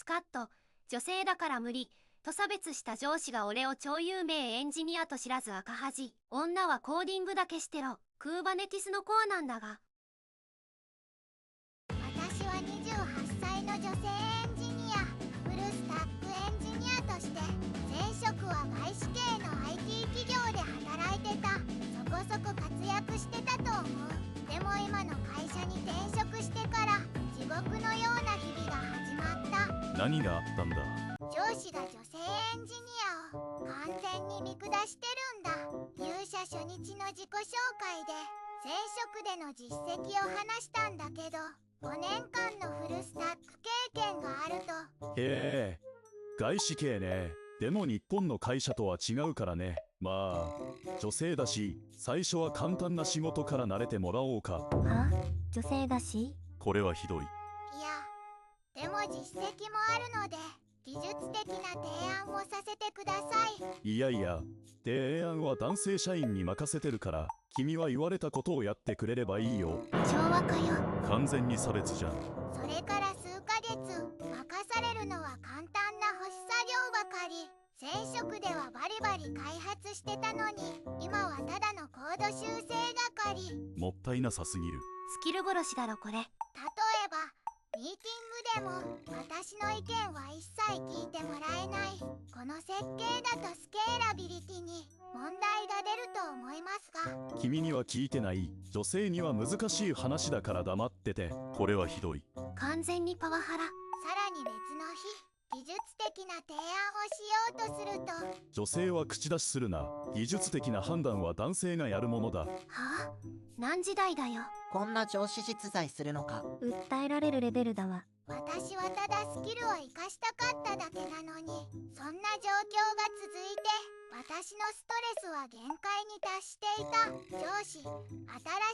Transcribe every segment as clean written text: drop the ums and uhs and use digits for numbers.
スカッと、女性だから無理、と差別した上司が俺を超有名エンジニアと知らず赤恥。女はコーディングだけしてろ。クーバネティスのコアなんだが。私は28歳の女性エンジニア、フルスタックエンジニアとして、前職は外資系の IT 企業で働いてた。そこそこ活躍してたと思う。でも今の会社に転職してから地獄のような日々が始まった。何があったんだ。上司が女性エンジニアを完全に見下してるんだ。入社初日の自己紹介で前職での実績を話したんだけど、5年間のフルスタック経験があると。へえ、外資系ね。でも日本の会社とは違うからね。まあ女性だし、最初は簡単な仕事から慣れてもらおうか。は？女性だし？これはひどい。いや、でも実績もあるので技術的な提案をさせてください。いやいや、提案は男性社員に任せてるから、君は言われたことをやってくれればいいよ。昭和かよ。完全に差別じゃん。それから数ヶ月任されるのは簡単な保守作業ばかり。前職ではバリバリ開発してたのに、今はただのコード修正係。もったいなさすぎる。スキル殺しだろこれ。例えばミーティングでも私の意見は一切聞いてもらえない。この設計だとスケーラビリティに問題が出ると思いますが。君には聞いてない。女性には難しい話だから黙ってて。これはひどい。完全にパワハラ。さらに別の日、技術的な提案をしようとすると。女性は口出しするな。技術的な判断は男性がやるものだ。はあ？何時代だよ。こんな上司実在するのか。訴えられるレベルだわ。私はただスキルを生かしたかっただけなのに、そんな状況が続いて私のストレスは限界に達していた。上司、新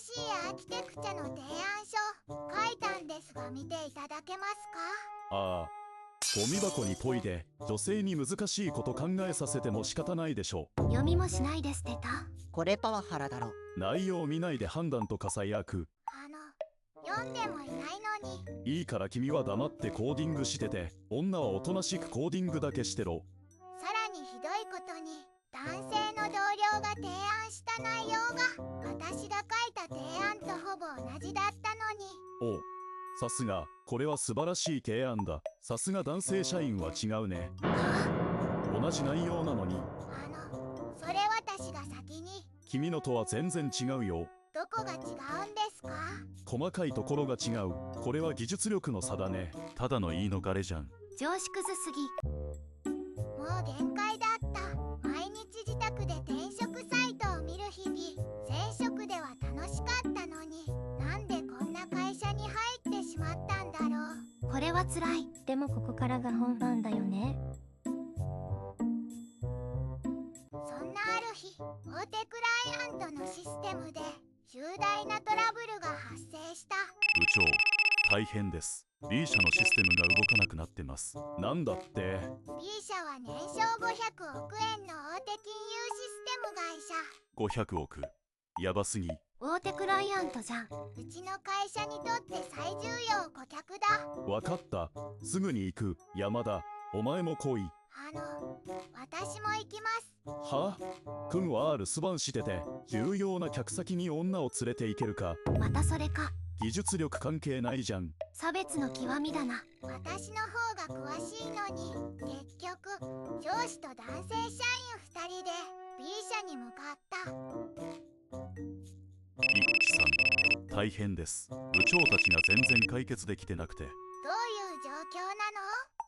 しいアーキテクチャの提案書書いたんですが見ていただけますか？ああ、ゴミ箱にポイで女性に難しいこと考えさせても仕方ないでしょう。読みもしないで捨てた。これパワハラだろ。内容を見ないで判断とか最悪。読んでもいないのに。いいから君は黙ってコーディングしてて、女はおとなしくコーディングだけしてろ。さらにひどいことに、男性の同僚が提案した内容が私が書いた提案とほぼ同じだったのに。おう、さすが、これは素晴らしい提案だ。さすが男性社員は違うね。同じ内容なのに。それ私が先に。君のとは全然違うよ。どこが違うんですか？細かいところが違う。これは技術力の差だね。ただの言い逃れじゃん。常識ずすぎ。もう限界だった。毎日自宅で転職サイトを見る日々。前職では楽しかったのに、なんでこんな会社に入ってしまったんだろう。これは辛い。でもここからが本番だよね。そんなある日、大手クライアントのシステムで重大なトラブルが発生した。部長、大変です。B 社のシステムが動かなくなってます。なんだって？ B 社は年商500億円の大手金融システム会社。500億。やばすぎ。大手クライアントじゃん。うちの会社にとって最重要顧客だ。わかった。すぐに行く。山田、お前も来い。私も行きます。は？君は留守番してて、重要な客先に女を連れて行けるか？またそれか。技術力関係ないじゃん。差別の極みだな。私の方が詳しいのに。結局上司と男性社員2人で B 社に向かった。一輝さん、大変です。部長たちが全然解決できてなくて。どういう状況なの？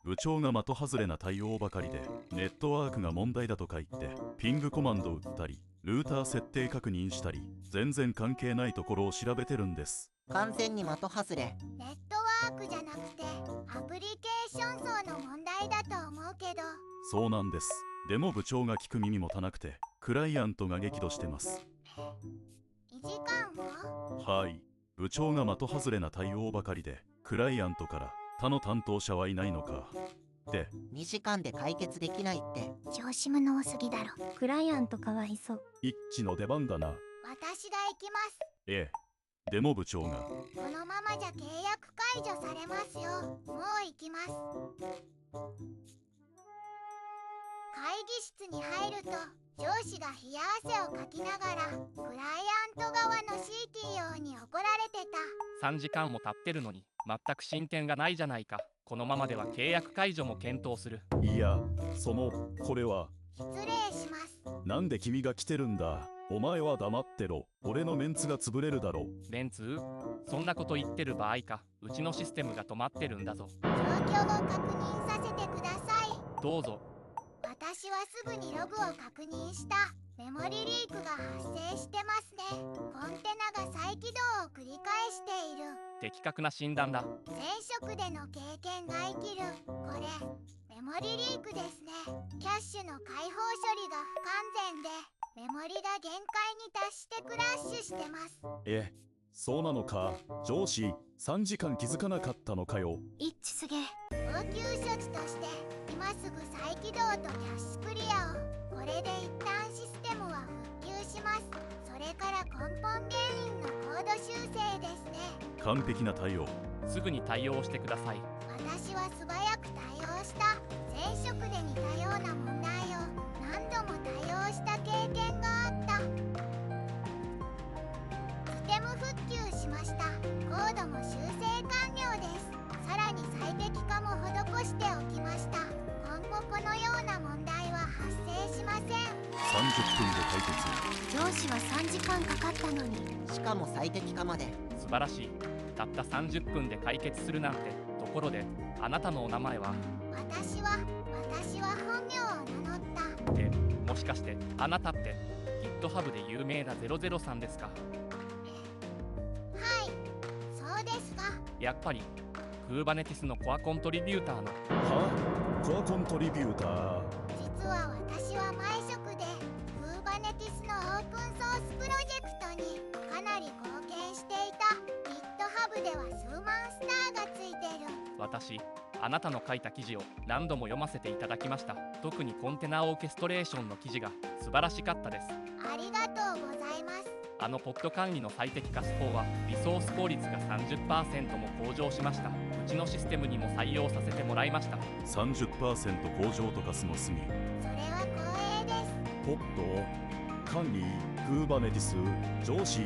部長が的外れな対応ばかりで、ネットワークが問題だとか言ってピングコマンド打ったり、ルーター設定確認したり、全然関係ないところを調べてるんです。完全に的外れ。ネットワークじゃなくてアプリケーション層の問題だと思うけど。そうなんです。でも部長が聞く耳もたなくて、クライアントが激怒してます。2時間も？はい。部長が的外れな対応ばかりで、クライアントから他の担当者はいないのかって2時間で解決できないって。調子無能すぎだろ。クライアントかわいそう。一致の出番だな。私が行きます。ええ。でも部長が。このままじゃ契約解除されますよ。もう行きます。会議室に入ると上司が冷や汗をかきながらクライアント側の CTO に怒られてた。3時間も経ってるのに全く進展がないじゃないか。このままでは契約解除も検討する。いや、これは。失礼します。なんで君が来てるんだ。お前は黙ってろ。俺のメンツが潰れるだろ。メンツ？そんなこと言ってる場合か。うちのシステムが止まってるんだぞ。状況を確認させてください。どうぞ。私はすぐにログを確認した。メモリリークが発生してますね。コンテナが再起動を繰り返している。的確な診断だ。前職での経験が生きる。これメモリリークですね。キャッシュの解放処理が不完全でメモリが限界に達してクラッシュしてます。そうなのか。上司、3時間気づかなかったのかよ。一致すげえ。応急処置として今すぐ再起動とキャッシュクリアを。これで一旦システムは復旧します。それから根本原因のコード修正ですね。完璧な対応。すぐに対応してください。私は素早く対応した。前職で似たような問題を何度も対応した経験があった。システム復旧しました。コードも修正完了です。さらに最適化も施しておきました。今後このような問題は発生しません。30分で解決。上司は3時間かかったのに。しかも最適化まで。素晴らしい。たった30分で解決するなんて。ところであなたのお名前は？私は本名を名乗った。もしかしてあなたって GitHub で有名な003ですか？はい、そうですが。やっぱり Kubernetes のコアコントリビューターの。コアコントリビューター。実は私は前職で Kubernetes のオープンソースプロジェクトにかなり貢献していた。 GitHub では数万スターがついてる。私あなたの書いた記事を何度も読ませていただきました。特にコンテナオーケストレーションの記事が素晴らしかったです。ありがとうございます。ポッド管理の最適化手法はリソース効率が 30% も向上しました。うちのシステムにも採用させてもらいました。 30% 向上とかすごすぎ。それは光栄です。ポッド管理Kubernetes上司、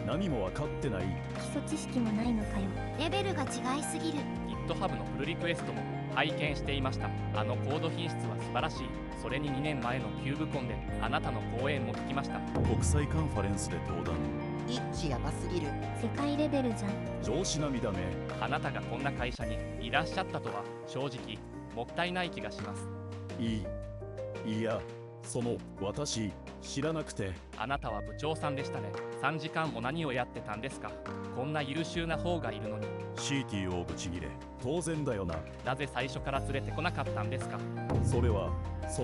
何も分かってない。基礎知識もないのかよ。レベルが違いすぎる。 GitHub のプルリクエストも拝見していました。コード品質は素晴らしい。それに2年前のキューブコンであなたの講演も聞きました。国際カンファレンスで登壇。一致やばすぎる。世界レベルじゃん。上司並みだね。あなたがこんな会社にいらっしゃったとは正直もったいない気がします。いや、私知らなくて。あなたは部長さんでしたね。3時間も何をやってたんですか？こんな優秀な方がいるのに。 CTO ブチギレ。当然だよな。なぜ最初から連れてこなかったんですか？それは私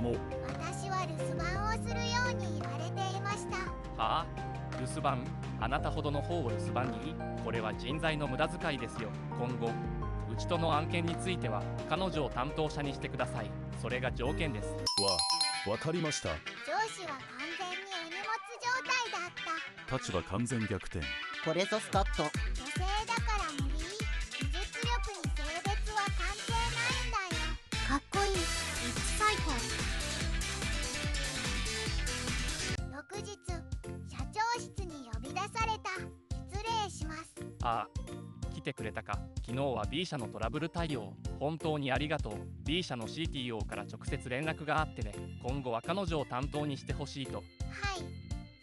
は留守番をするように言われていました。はあ？留守番？あなたほどの方を留守番に？これは人材の無駄遣いですよ。今後うちとの案件については彼女を担当者にしてください。それが条件です。わかりました。上司は完全にお荷物状態だった。立場完全逆転。これぞスカッと。女性だから無理。技術力に性別は関係ないんだよ。かっこいい。一致最高。翌日、社長室に呼び出された。失礼します。ああ、来てくれたか。昨日は B 社のトラブル対応本当にありがとう。 B 社の CTO から直接連絡があってね。今後は彼女を担当にしてほしいと。はい、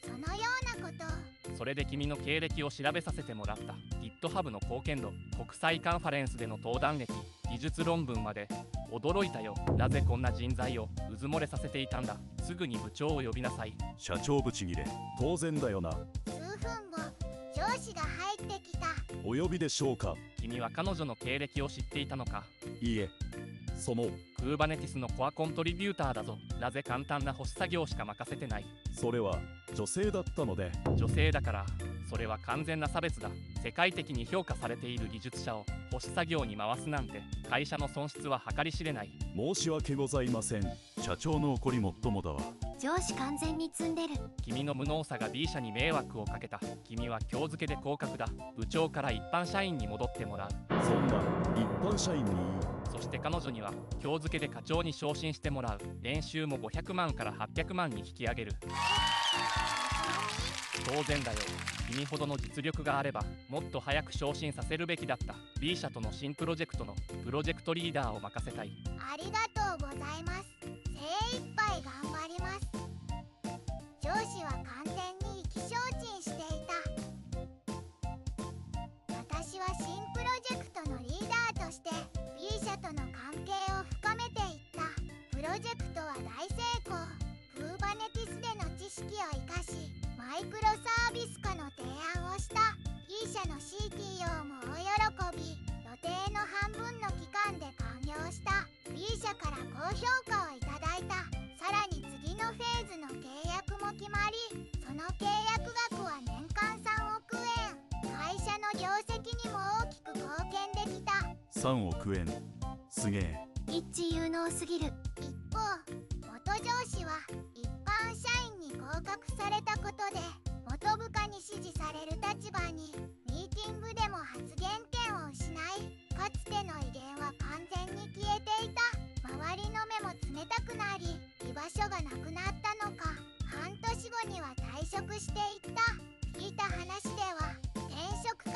そのようなことを。それで君の経歴を調べさせてもらった。 GitHub の貢献度、国際カンファレンスでの登壇歴、技術論文まで驚いたよ。なぜこんな人材をうずもれさせていたんだ。すぐに部長を呼びなさい。社長ブチギレ。当然だよな。数分後、上司が入ってきた。お呼びでしょうか。君は彼女の経歴を知っていたのか？いいえ、Kubernetes のコアコントリビューターだぞ。なぜ簡単な保守作業しか任せてない？それは女性だったので。女性だから？それは完全な差別だ。世界的に評価されている技術者を保守作業に回すなんて会社の損失は計り知れない。申し訳ございません。社長の怒りもっともだわ。上司完全に積んでる。君の無能さが B 社に迷惑をかけた。君は今日付けで降格だ。部長から一般社員に戻ってもらう。そんな一般社員に。そそして彼女には今日付で課長に昇進してもらう。年収も500万から800万に引き上げる。当然だよ。君ほどの実力があればもっと早く昇進させるべきだった。 B 社との新プロジェクトのプロジェクトリーダーを任せたい。ありがとうございます。精一杯頑張ります。上司は完全に意気消沈していた。私は新プロジェクトのリーダーとして B 社との関係を深めていった。プロジェクトは大成功。Kubernetes での知識を生かしマイクロサービス化の提案をした。 B 社の CTO も大喜び。予定の半分の期間で完了した。 B 社から高評価をいただいた。さらに次のフェーズの契約も決まり、その契約額は年間3億円。会社の業績にも大きく貢献できた。3億円、すげえ。一致有能すぎる。一方、元上司は一般社員に合格されたことで元部下に支持される立場に、ミーティングでも発言権を失い、かつての威厳は完全に消えていた。周りの目も冷たくなり、居場所がなくなったのか、半年後には退職していった。聞いた話では転職活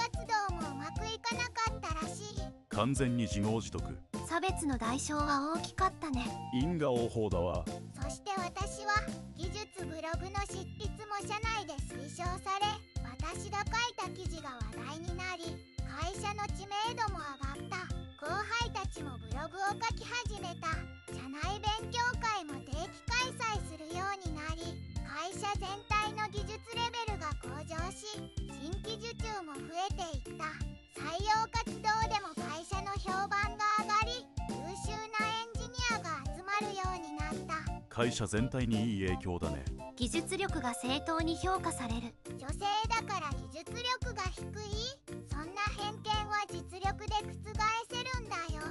動もうまくいかなかったらしい。完全に自業自得。差別の代償は大きかったね。因果応報だわ。そして私は技術ブログの執筆も社内で推奨され、私が書いた記事が話題になり、会社の知名度も上がった。後輩たちもブログを書き始めた。社内勉強会も定期開催するようになり、会社全体の技術レベルが向上し、新規受注も増えていった。採用活動でも会社の評判が上がり、優秀なエンジニアが集まるようになった。会社全体にいい影響だね。技術力が正当に評価される。女性だから技術力が低い？そんな偏見は実力で覆せるんだよ。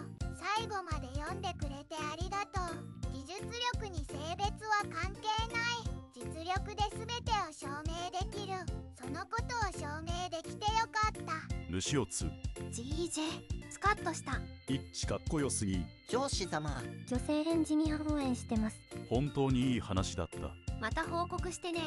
最後まで読んでくれてありがとう。技術力に性別は関係ない。実力で全てを証明できる。そのことを証明できてよかった。虫をつ。 GJ スカッとした。一致かっこよすぎ。上司様、女性エンジニア応援してます。本当にいい話だった。また報告してね。